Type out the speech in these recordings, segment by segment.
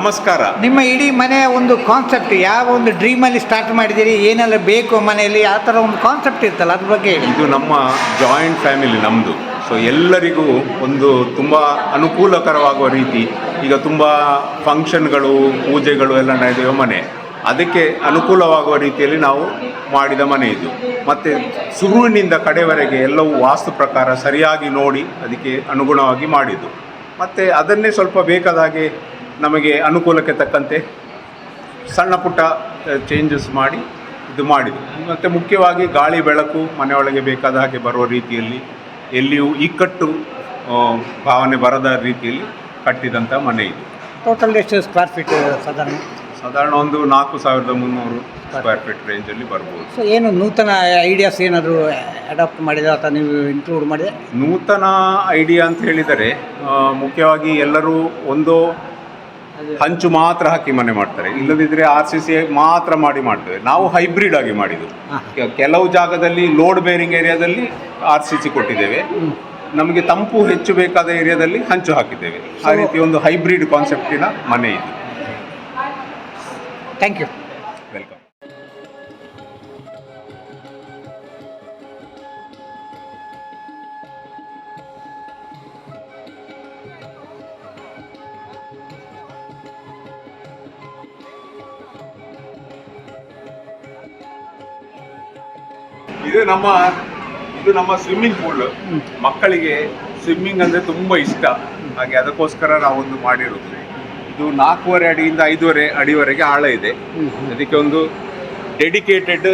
ನಮಸ್ಕಾರ. ನಿಮ್ಮ ಇಡೀ ಮನೆಯ ಒಂದು ಕಾನ್ಸೆಪ್ಟ್, ಯಾವ ಒಂದು ಡ್ರೀಮಲ್ಲಿ ಸ್ಟಾರ್ಟ್ ಮಾಡಿದ್ದೀರಿ, ಏನೆಲ್ಲ ಬೇಕು ಮನೆಯಲ್ಲಿ, ಆ ಥರ ಒಂದು ಕಾನ್ಸೆಪ್ಟ್ ಇರ್ತಲ್ಲ, ಅದ್ರ ಬಗ್ಗೆ ಹೇಳಿ. ಇದು ನಮ್ಮ ಜಾಯಿಂಟ್ ಫ್ಯಾಮಿಲಿ ನಮ್ಮದು. ಸೊ ಎಲ್ಲರಿಗೂ ಒಂದು ತುಂಬ ಅನುಕೂಲಕರವಾಗುವ ರೀತಿ, ಈಗ ತುಂಬ ಫಂಕ್ಷನ್ಗಳು ಪೂಜೆಗಳು ಎಲ್ಲ ನಡೆಯುವ ಮನೆ, ಅದಕ್ಕೆ ಅನುಕೂಲವಾಗುವ ರೀತಿಯಲ್ಲಿ ನಾವು ಮಾಡಿದ ಮನೆ ಇದು. ಮತ್ತು ಶುರುವಿನಿಂದ ಕಡೆವರೆಗೆ ಎಲ್ಲವೂ ವಾಸ್ತು ಪ್ರಕಾರ ಸರಿಯಾಗಿ ನೋಡಿ ಅದಕ್ಕೆ ಅನುಗುಣವಾಗಿ ಮಾಡಿದ್ದು. ಮತ್ತು ಅದನ್ನೇ ಸ್ವಲ್ಪ ಬೇಕಾದ ಹಾಗೆ ನಮಗೆ ಅನುಕೂಲಕ್ಕೆ ತಕ್ಕಂತೆ ಸಣ್ಣ ಪುಟ್ಟ ಚೇಂಜಸ್ ಮಾಡಿ ಇದು ಮಾಡಿದ್ದು. ಮತ್ತು ಮುಖ್ಯವಾಗಿ ಗಾಳಿ ಬೆಳಕು ಮನೆಯೊಳಗೆ ಬೇಕಾದ ಹಾಗೆ ಬರುವ ರೀತಿಯಲ್ಲಿ, ಎಲ್ಲಿಯೂ ಇಕ್ಕಟ್ಟು ಭಾವನೆ ಬರದ ರೀತಿಯಲ್ಲಿ ಕಟ್ಟಿದಂಥ ಮನೆ ಇದು. ಟೋಟಲ್ ಎಷ್ಟು ಸ್ಕ್ವೇರ್ ಫೀಟ್ ಸಾಧಾರಣ ಒಂದು 4300 ಸ್ಕ್ವೇರ್ ಫೀಟ್ ರೇಂಜಲ್ಲಿ ಬರ್ಬೋದು. ಸೊ ಏನು ನೂತನ ಐಡಿಯಾಸ್ ಏನಾದರೂ ಅಡಾಪ್ಟ್ ಮಾಡಿದ್ರೆ ಅಥವಾ ನೀವು ಇನ್ಕ್ಲೂಡ್ ಮಾಡಿದೆ? ನೂತನ ಐಡಿಯಾ ಅಂತ ಹೇಳಿದರೆ ಮುಖ್ಯವಾಗಿ ಎಲ್ಲರೂ ಒಂದು ಹಂಚು ಮಾತ್ರ ಹಾಕಿ ಮನೆ ಮಾಡ್ತಾರೆ, ಇಲ್ಲದಿದ್ದರೆ RCC ಮಾತ್ರ ಮಾಡ್ತೇವೆ. ನಾವು ಹೈಬ್ರಿಡ್ ಆಗಿ ಮಾಡಿದ್ದು. ಕೆಲವು ಜಾಗದಲ್ಲಿ ಲೋಡ್ ಬೇರಿಂಗ್ ಏರಿಯಾದಲ್ಲಿ RCC ಕೊಟ್ಟಿದ್ದೇವೆ, ನಮಗೆ ತಂಪು ಹೆಚ್ಚು ಬೇಕಾದ ಏರಿಯಾದಲ್ಲಿ ಹಂಚು ಹಾಕಿದ್ದೇವೆ. ಆ ರೀತಿ ಒಂದು ಹೈಬ್ರಿಡ್ ಕಾನ್ಸೆಪ್ಟಿನ ಮನೆ ಇದು. Thank you. ವೆಲ್ಕಮ್. ಇದು ನಮ್ಮ ಸ್ವಿಮ್ಮಿಂಗ್ ಪೂಲ್. ಮಕ್ಕಳಿಗೆ ಸ್ವಿಮ್ಮಿಂಗ್ ಅಂದರೆ ತುಂಬ ಇಷ್ಟ, ಹಾಗೆ ಅದಕ್ಕೋಸ್ಕರ ನಾವೊಂದು ಮಾಡಿರೋದು. ಇದು 4.5 ಅಡಿಯಿಂದ 5.5 ಅಡಿವರೆಗೆ ಆಳ ಇದೆ. ಅದಕ್ಕೆ ಒಂದು dedicated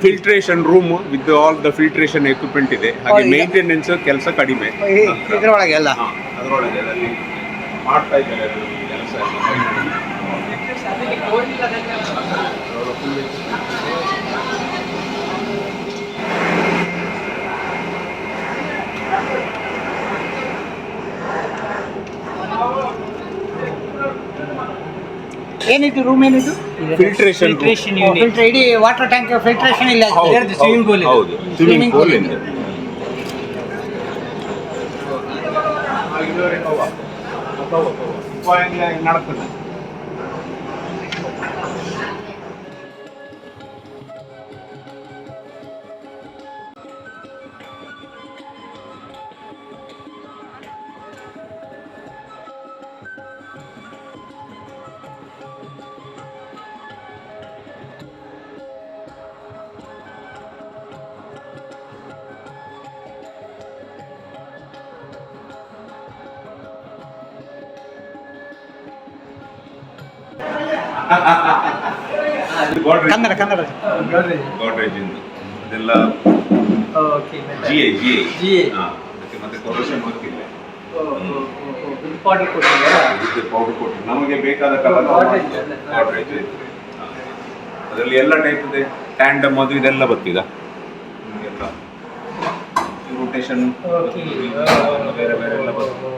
filtration room with all the filtration equipment ಇದೆ. ಹಾಗೆ ಮೇಂಟೆನೆನ್ಸ್ ಕೆಲಸ ಕಡಿಮೆ. ಇದರೊಳಗೆ ಎಲ್ಲ ಅದರೊಳಗೆ ಅಲ್ಲಿ ಮಾಡ್ತಾ ಇದ್ದಾರೆ ಕೆಲಸ. ಏನಿದು ರೂಮ್ ಏನಿದು? ಫಿಲ್ಟ್ರೇಷನ್ ಫಿಲ್ಟರ್, ಇಡೀ ವಾಟರ್ ಟ್ಯಾಂಕ್ ಫಿಲ್ಟ್ರೇಷನ್ ಇಲ್ಲ. Swimming pool. ಹೌದು, ಸ್ವಿಮ್ಮಿಂಗ್ ಪೂಲ್ ಇದೆ. ನಡಕ್ತದೆ. ಕನ್ನಡ ಗೋಡ್ರೇಜ್ ಅದೆಲ್ಲ ಮತ್ತೆ ಕೊರೇಷನ್ ಗೊತ್ತಿಲ್ಲ. ಪೌಡರ್ ಕೊಟ್ಟು ನಮಗೆ ಬೇಕಾದ ಕಲರ್ ಗೋಡ್ರೇಜ್. ಅದರಲ್ಲಿ ಎಲ್ಲ ಟೈಪ್ ಇದೆ, ಟ್ಯಾಂಡಮ್ ಅದು ಇದೆಲ್ಲ ಬರ್ತಿದ ನಿಮಗೆಲ್ಲ ರೊಟೇಷನ್ ಬೇರೆ ಬೇರೆ ಎಲ್ಲ ಬರ್ತದೆ.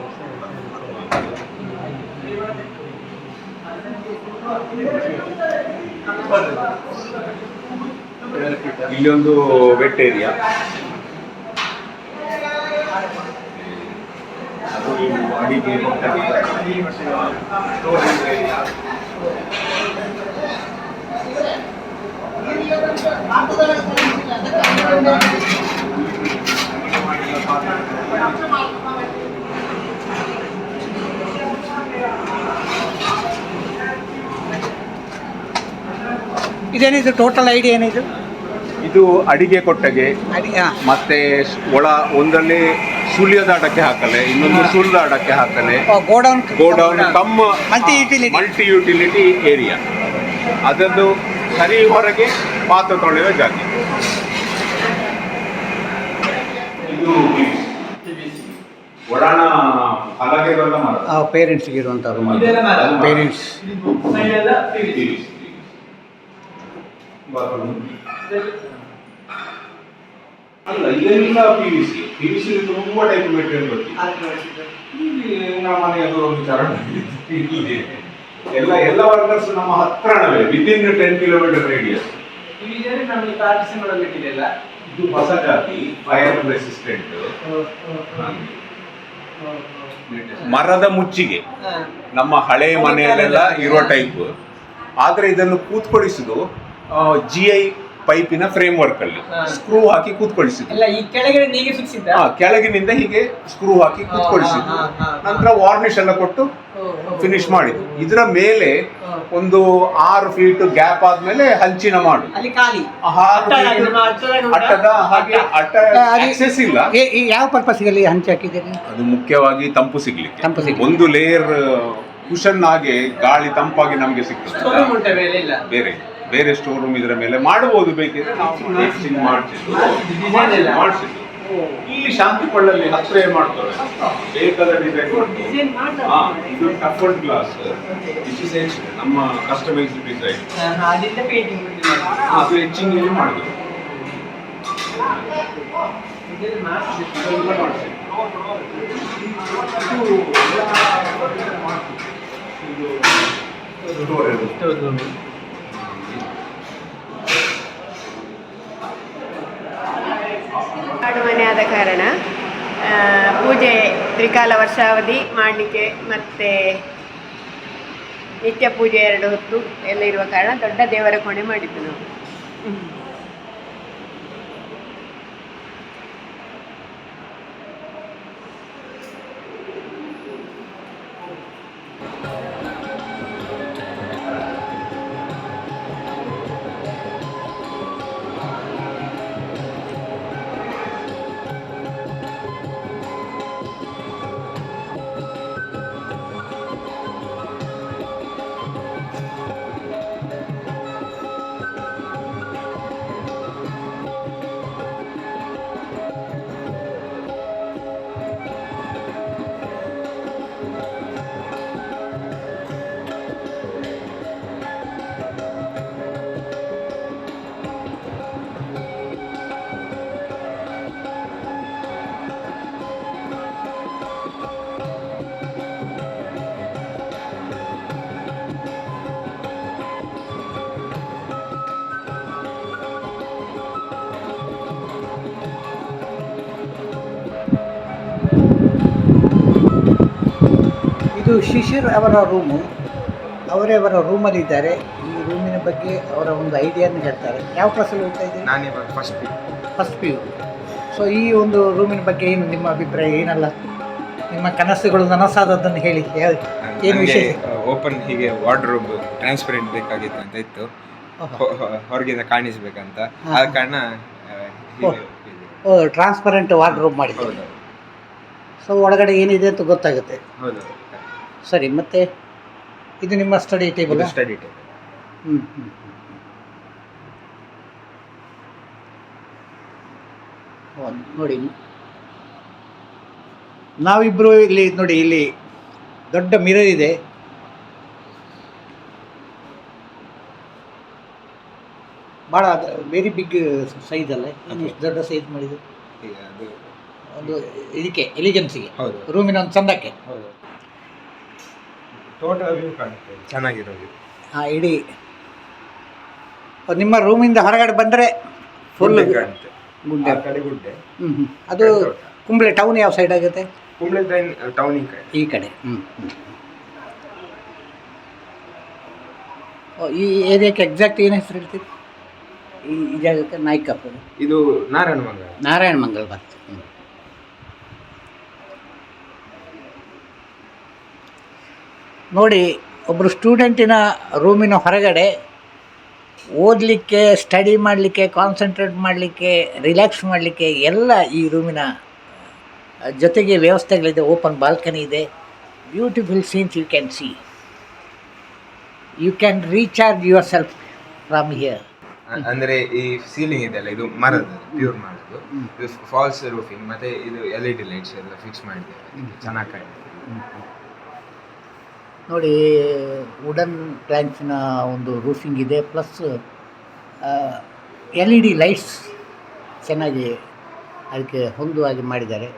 ಇಲ್ಲಿ ಒಂದು ವೆಟ್ ಏರಿಯಾ, ಅದು ಅಡಿಗೆ ಕೊಟ್ಟಗೆ ಸ್ಟೋರೇಜ್ ಏರಿಯಾ. ಇದೇನಿದು ಟೋಟಲ್ ಐಡಿಯಾ ಏನಿದು? ಇದು ಅಡಿಗೆ ಕೊಟ್ಟಗೆ, ಮತ್ತೆ ಒಳ ಒಂದರಲ್ಲಿ ಸುಳ್ಯದ ಅಡಕ್ಕೆ ಹಾಕಲೆ, ಇನ್ನೊಂದು ಸುಳ್ದ ಅಡಕ್ಕೆ ಹಾಕಲೆ, godown cum multi utility area. ಅದನ್ನು ಸರಿ ಹೊರಗೆ ಪಾತ್ರ ತೊಳೆಯುವ ಜಾಗ. ಇದು ಒಡಾಣ ಹಲಗೆಗಳ ಮರ, ಪೇರೆಂಟ್ಸ್ಗೆ ಇರುವಂಥ ರೂಮ್. ಪೇರೆಂಟ್ಸ್ ಅಲ್ಲ, ಇದೆಲ್ಲ PVC ತುಂಬ ಟೈಪ್ ಮೆಟೀರಿಯಲ್ ಬರ್ತೀವಿ. ನಮ್ಮ ಮನೆಯದು ಒಂದು ಚರಣ ಎಲ್ಲ ವರ್ಕರ್ಸ್ ನಮ್ಮ ಹತ್ರವೇ, ವಿದಿನ್ 10 ಕಿಲೋಮೀಟರ್ ರೇಡಿಯಸ್. ಇದು ಹೊಸ ಜಾತಿ, ಫೈರ್ ರೆಸಿಸ್ಟೆಂಟ್. ಮರದ ಮುಚ್ಚಿಗೆ ನಮ್ಮ ಹಳೆ ಮನೆಯಲ್ಲೆಲ್ಲ ಇರೋ ಟೈಪ್. ಆದರೆ ಇದನ್ನು ಕೂತ್ಕೊಳಿಸುದು GI ಪೈಪಿನ ಫ್ರೇಮ್ ವರ್ಕ್ ಅಲ್ಲಿ ಸ್ಕ್ರೂ ಹಾಕಿ ಕೂತ್ಕೊಳಿಸಿದ್ದು. ಕೆಳಗಿನಿಂದ ಹೀಗೆ ಸ್ಕ್ರೂ ಹಾಕಿ ಕೂತ್ಕೊಳಿಸಿದ್ದು. ನಂತರ ವಾರ್ನಿಶ್ ಎಲ್ಲ ಕೊಟ್ಟು ಫಿನಿಶ್ ಮಾಡಿದ್ದು. ಇದರ ಮೇಲೆ ಒಂದು 6 ಫೀಟ್ ಗ್ಯಾಪ್ ಆದ್ಮೇಲೆ ಹಂಚಿನ ಮಾಡು, ಅಟ್ಟದ ಹಾಗೆ ಅಟ್ಟ ಆಕ್ಸೆಸ್ ಇಲ್ಲ. ಯಾವ ಪರ್ಪಸ್ಗೆ ಹಂಚಿ ಹಾಕಿದ್ದೀರಿ? ಅದು ಮುಖ್ಯವಾಗಿ ತಂಪು ಸಿಗ್ಲಿಕ್ಕೆ. ಒಂದು ಲೇಯರ್ ಕುಶನ್ ಆಗಿ ಗಾಳಿ ತಂಪಾಗಿ ನಮಗೆ ಸಿಗ್ತದೆ. ಬೇರೆ ಬೇರೆ ಸ್ಟೋರ್ ರೂಮ್ ಇದರ ಮೇಲೆ ಮಾಡಬಹುದು, ಬೇಕಿದ್ರೆ ನಾವು ಮಾಡಿಸಿದ್ದು. ಇಲ್ಲಿ ಶಾಂತಿ ಪಳ್ಳಲ್ಲಿ ಹತ್ರ ಮಾಡ್ತಾರೆ, ಬೇಕಾದ ಡಿಸೈನ್. ಇದು ಟಫ್ಡ್ ಗ್ಲಾಸ್, ನಮ್ಮ ಕಸ್ಟಮೈಸ್ಡ್ ಡಿಸೈನ್. ಅದು ಎಚಿಂಗ್ ಇಲ್ಲಿ ಮಾಡುದು. ಕಾಡು ಮನೆ ಆದ ಕಾರಣ ಪೂಜೆ ತ್ರಿಕಾಲ ವರ್ಷಾವಧಿ ಮಾಡಲಿಕ್ಕೆ ಮತ್ತು ನಿತ್ಯ ಪೂಜೆ 2 ಹೊತ್ತು ಎಲ್ಲ ಇರುವ ಕಾರಣ ದೊಡ್ಡ ದೇವರ ಕೋಣೆ ಮಾಡಿದ್ದು ನಾವು. ಇದು ಶಿಶಿರ್ ಅವರ ರೂಮು. ಅವರೇ ಅವರ ರೂಮಲ್ಲಿ ಇದ್ದಾರೆ. ಈ ರೂಮಿನ ಬಗ್ಗೆ ಅವರ ಒಂದು ಐಡಿಯಾನ ಹೇಳ್ತಾರೆ. ಯಾವ ಕ್ಲಾಸಲ್ಲಿ ಓದ್ತಾ ಇದ್ದೀರಿ? ನಾನಿವಾಗ ಫಸ್ಟ್ ಪಿ ಯು. ಸೊ ಈ ಒಂದು ರೂಮಿನ ಬಗ್ಗೆ ಏನು ನಿಮ್ಮ ಅಭಿಪ್ರಾಯ? ಏನಲ್ಲ ನಿಮ್ಮ ಕನಸುಗಳು ನನಸಾದದ್ದನ್ನು ಹೇಳಿ. ಏನು ವಿಷಯ? ಓಪನ್ ಹೀಗೆ ವಾರ್ಡ್ರೋಬ್ ಟ್ರಾನ್ಸ್ಪರೆಂಟ್ ಬೇಕಾಗಿತ್ತು ಅಂತ ಇತ್ತು, ಹೊರಗಿಂದ ಕಾಣಿಸ್ಬೇಕಂತ. ಆದ ಕಾರಣ ಟ್ರಾನ್ಸ್ಪರೆಂಟ್ ವಾರ್ಡ್ರೋಬ್ ಮಾಡಿದ್ದೀವಿ. ಸೊ ಒಳಗಡೆ ಏನಿದೆ ಅಂತ ಗೊತ್ತಾಗುತ್ತೆ. ಹೌದು. ಸರಿ, ಮತ್ತೆ ಇದು ನಿಮ್ಮ ಸ್ಟಡಿ ಟೇಬಲ್? Study table. ನೋಡಿ, ನಾವಿಬ್ಬರು ಇಲ್ಲಿ ನೋಡಿ, ಇಲ್ಲಿ ದೊಡ್ಡ ಮಿರರ್ ಇದೆ. ಭಾಳ ವೆರಿ ಬಿಗ್ ಸೈಜ್ ಅಲ್ಲ? ಎಷ್ಟು ದೊಡ್ಡ ಸೈಜ್ ಮಾಡಿದೆ ಒಂದು ಇದಕ್ಕೆ ಎಲಿಗೆನ್ಸಿಗೆ, ರೂಮಿನ ಒಂದು ಚಂದಕ್ಕೆ. ಟೋಟಲ್ ವ್ಯೂ ಕಾಣುತ್ತೆ, ಚೆನ್ನಾಗಿರೋದು. ಇಡೀ ನಿಮ್ಮ ರೂಮಿಂದ ಹೊರಗಡೆ ಬಂದರೆ ಫುಲ್ ಕಾಣುತ್ತೆ. ಗುಡ್ಡೆ. ಗುಡ್ಡೆ. ಅದು ಕುಂಬ್ಳೆ ಟೌನ್ ಯಾವ ಸೈಡ್ ಆಗುತ್ತೆ? ಕುಂಬ್ಳೆ ಟೌನ್ ಈ ಕಡೆ. ಈ ಏರಿಯಾಕ್ಕೆ ಎಕ್ಸಾಕ್ಟ್ ಏನು ಹೆಸರು ಹೇಳ್ತೀವಿ? ಈ ಜಾಗಕ್ಕೆ ನಾಯ್ಕಪ್ಪ. ಇದು ನಾರಾಯಣ ಮಂಗಲ್ ಬರ್ತದೆ. ನೋಡಿ, ಒಬ್ಬರು ಸ್ಟೂಡೆಂಟಿನ ರೂಮಿನ ಹೊರಗಡೆ ಓದಲಿಕ್ಕೆ, ಸ್ಟಡಿ ಮಾಡಲಿಕ್ಕೆ, ಕಾನ್ಸಂಟ್ರೇಟ್ ಮಾಡಲಿಕ್ಕೆ, ರಿಲ್ಯಾಕ್ಸ್ ಮಾಡಲಿಕ್ಕೆ ಎಲ್ಲ ಈ ರೂಮಿನ ಜೊತೆಗೆ ವ್ಯವಸ್ಥೆಗಳಿದೆ. ಓಪನ್ ಬಾಲ್ಕನಿ ಇದೆ, beautiful scenes you can see. You can recharge yourself from here. ಅಂದರೆ ಈ ಸೀಲಿಂಗ್ ಇದೆಲ್ಲ ಇದು ಮರದ, ಪ್ಯೂರ್ ಮಾಡೋದು. ಇದು ಫಾಲ್ಸ್ ರೂಫಿಂಗ್, ಮತ್ತು ಇದು LED ಲೈಟ್ಸ್ ಎಲ್ಲ ಫಿಕ್ಸ್ ಮಾಡಿದ್ದೇವೆ, ಚೆನ್ನಾಗಿ ಕಾಣುತ್ತೆ. ನೋಡಿ, ವುಡನ್ ಪ್ಲ್ಯಾಂಕ್ಸಿನ ಒಂದು ರೂಫಿಂಗ್ ಇದೆ, ಪ್ಲಸ್ LED ಲೈಟ್ಸ್ ಚೆನ್ನಾಗಿ ಅದಕ್ಕೆ ಹೊಂದುವಾಗಿ ಮಾಡಿದ್ದಾರೆ.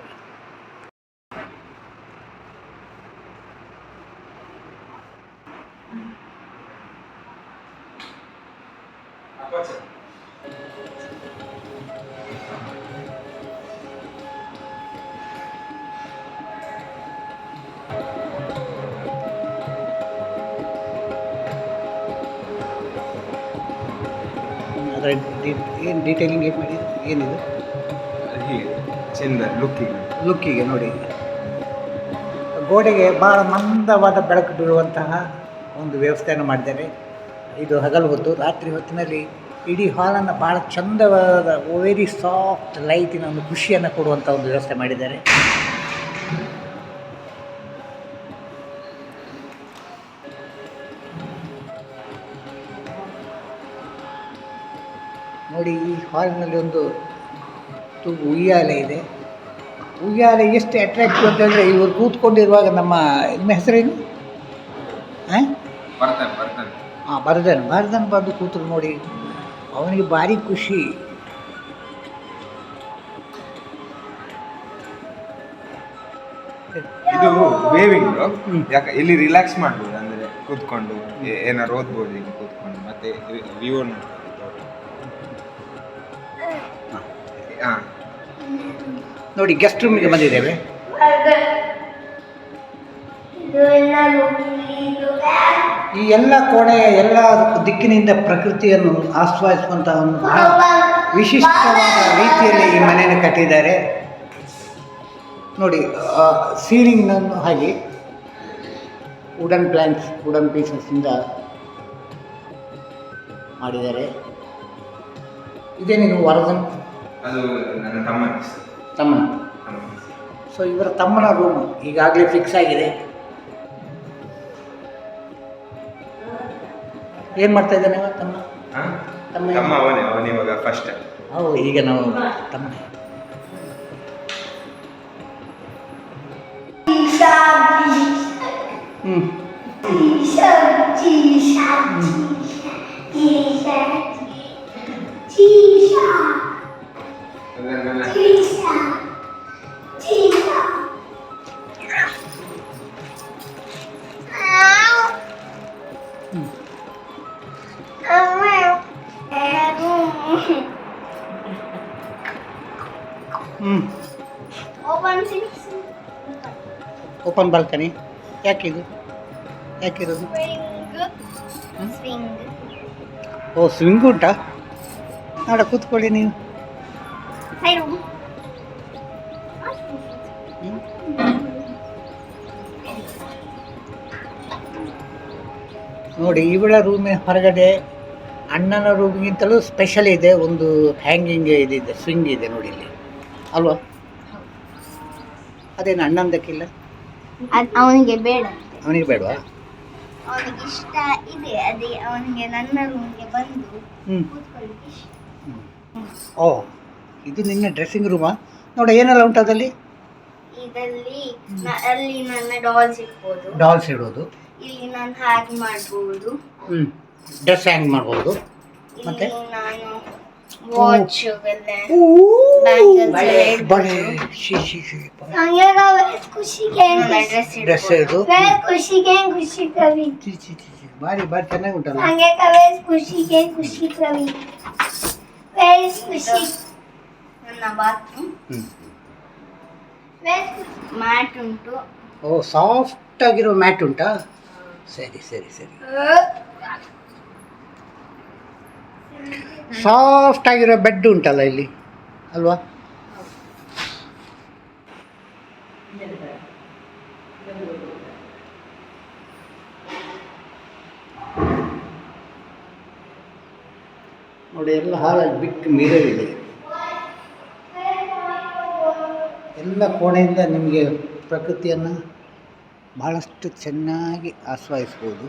ಅದರ ಏನು ಡೀಟೇಲಿಂಗ್ ಏನು ಮಾಡಿ ಏನಿದು ಹೀಗೆ ಚೆಂದ ಲುಕ್ಕಿಗೆ ನೋಡಿ, ಗೋಡೆಗೆ ಭಾಳ ಮಂದವಾದ ಬೆಳಕು ಬೀಳುವಂತಹ ಒಂದು ವ್ಯವಸ್ಥೆಯನ್ನು ಮಾಡಿದ್ದಾರೆ. ಇದು ಹಗಲು ಹೊತ್ತು. ರಾತ್ರಿ ಹೊತ್ತಿನಲ್ಲಿ ಇಡೀ ಹಾಲನ್ನು ಭಾಳ ಚಂದವಾದ ವೆರಿ ಸಾಫ್ಟ್ ಲೈಟಿನ ಒಂದು ಖುಷಿಯನ್ನು ಕೊಡುವಂಥ ಒಂದು ವ್ಯವಸ್ಥೆ ಮಾಡಿದ್ದಾರೆ. ನೋಡಿ, ಈ ಹಾಲಿನಲ್ಲಿ ಒಂದು ಉಯ್ಯಾಲೆ ಇದೆ. ಉಯ್ಯಾಲೆ ಎಷ್ಟು ಅಟ್ರಾಕ್ಟಿವ್ ಅಂತಂದರೆ, ಇವರು ಕೂತ್ಕೊಂಡಿರುವಾಗ ನಿಮ್ಮ ಹೆಸರೇನು? ಹಾಂ, ಬರ್ಧನ್ ಬಂದು ಕೂತರು ನೋಡಿ, ಅವನಿಗೆ ಭಾರಿ ಖುಷಿ. ಇದು ವೇವಿಂಗ್, ಯಾಕೆ ಇಲ್ಲಿ ರಿಲ್ಯಾಕ್ಸ್ ಮಾಡ್ಬೋದು, ಅಂದರೆ ಕೂತ್ಕೊಂಡು ಏನಾರು ಓದ್ಬೋದು ಇಲ್ಲಿ ಕೂತ್ಕೊಂಡು, ಮತ್ತೆ ವ್ಯೂ ನೋಡಿ ಗೆಸ್ಟ್ ರೂಮಿಗೆ ಬಂದಿದ್ದೇವೆ. ಈ ಎಲ್ಲ ಕೋಣೆಯ ಎಲ್ಲ ದಿಕ್ಕಿನಿಂದ ಪ್ರಕೃತಿಯನ್ನು ಆಸ್ವಾದಿಸುವಂಥ ಒಂದು ಬಹಳ ವಿಶಿಷ್ಟವಾದ ರೀತಿಯಲ್ಲಿ ಈ ಮನೆಯನ್ನು ಕಟ್ಟಿದ್ದಾರೆ. ನೋಡಿ, ಸೀಲಿಂಗ್ನನ್ನು ಹಾಗೆ ವುಡನ್ ಪೀಸಸ್ಸಿಂದ ಮಾಡಿದ್ದಾರೆ. ಇದೇನೇನು ವರದನ್? ಅದು ನನ್ನ ತಮ್ಮನ. ಸೊ ಇವರ ತಮ್ಮನ ರೂಮ್ ಈಗಾಗಲೇ ಫಿಕ್ಸ್ ಆಗಿದೆ. ಏನು ಮಾಡ್ತಾ ಇದ್ದಾನೆ ತಮ್ಮ? ಅವನಿವಾಗ ಫಸ್ಟ್. ಹೌದು, ಈಗ ನಾವು ತಮ್ಮ ಓಪನ್ ಬಾಲ್ಕನಿ. ಯಾಕಿರೋದು? ಓ, ಸ್ವಿಂಗ್ ಉಂಟಾ? ನಾಡ ಕೂತ್ಕೊಳ್ಳಿ ನೀವು. ನೋಡಿ, ಇವಳ ರೂಮಿನ ಹೊರಗಡೆ ಅಣ್ಣನ ರೂಮಿಗಿಂತಲೂ ಸ್ಪೆಷಲ್ ಇದೆ. ಒಂದು ಹ್ಯಾಂಗಿಂಗ್ ಇದಿದೆ, ಸ್ವಿಂಗ್ ಇದೆ ನೋಡಿ ಇಲ್ಲಿ, ಅಲ್ವಾ? ಅದೇನು ಅಣ್ಣಂದಕ್ಕಿಲ್ಲ? ಅವನಿಗೆ ಬೇಡ. ಅವನಿಗೆ ಬೇಡವಾ? ಅವನಿಗೆ ಇಷ್ಟ ಇದೆ, ಅದೇ ಅವನಿಗೆ ನನ್ನ ರೂಮ್ಗೆ ಬಂದು ಕೂತ್ಕೊಳ್ಳಿಕ್ಕೆ ಇಷ್ಟ. ಓ, ಇದು ನಿನ್ನ ಡ್ರೆಸ್ಸಿಂಗ್ ರೂಮಾ? ನೋಡ, ಏನೆಲ್ಲ ಉಂಟು ಅದರಲ್ಲಿ? ಇದರಲ್ಲಿ ಅಲ್ಲಿ ನನ್ನ ಡಾಲ್ಸ್ ಇಡ್ಬೋದು. ಡಾಲ್ಸ್ ಇಡೋದು. ಇಲ್ಲಿ ನಾನು ಹ್ಯಾಂಗ್ ಮಾಡ್ಬೋದು. ಡ್ರೆಸ್ ಹ್ಯಾಂಗ್ ಮಾಡ್ಬೋದು. ಮತ್ತೆ ನಾನು ವಾಚ್ ಡ್ರೆಸ್ ಇದು ಭಾರಿ ಭಾರಿ ಚೆನ್ನಾಗಿ ಉಂಟಲ್ಲ. ನನ್ನ ಬಾತ್ರೂಮ್ ಮ್ಯಾಟ್ ಉಂಟು. ಓ, ಸಾಫ್ಟ್ ಆಗಿರೋ ಮ್ಯಾಟ್ ಉಂಟಾ? ಸರಿ ಸರಿ ಸರಿ. ಸಾಫ್ಟ್ ಆಗಿರೋ ಬೆಡ್ ಉಂಟಲ್ಲ ಇಲ್ಲಿ, ಅಲ್ವಾ? ನೋಡಿ, ಎಲ್ಲ ಹಾಲಾಗಿ ಬಿಗ್ ಮಿರರ್ ಇದೆ. ಎಲ್ಲ ಕೋಣೆಯಿಂದ ನಿಮಗೆ ಪ್ರಕೃತಿಯನ್ನು ಭಾಳಷ್ಟು ಚೆನ್ನಾಗಿ ಆಸ್ವಾದಿಸ್ಬೋದು.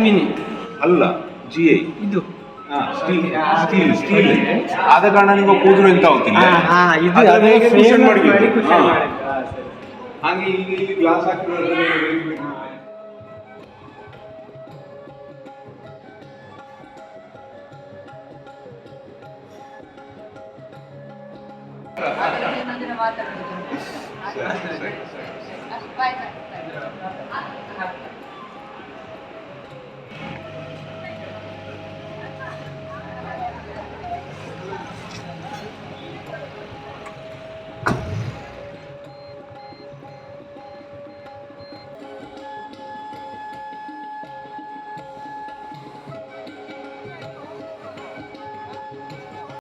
ಮಿನಿ ಅಲ್ಲ, GI. ಇದು ಸ್ಟೀಲ್ ಆದ ಕಾರಣ ನಿಮಗೆ ಕೂದಲು ಎಂತ ಹೋಗ್ತಿಲ್ಲ. ಇದು ಅದ್ರ ಅದೇ ಮೇಲೆ frame cushion ಮಾಡಿ ಮಾಡಿದ್ದು. cushion ಹಾ. ಮಾಡಿದ್ದು. ಸರಿ. ಹಾಗೆ ಇಲ್ಲಿ ಗ್ಲಾಸ್ ಹಾಕಿರೋದ್ರಲ್ಲಿ ಮಾತಾಡೋದು. ಸರಿ. ಬಾಯ್.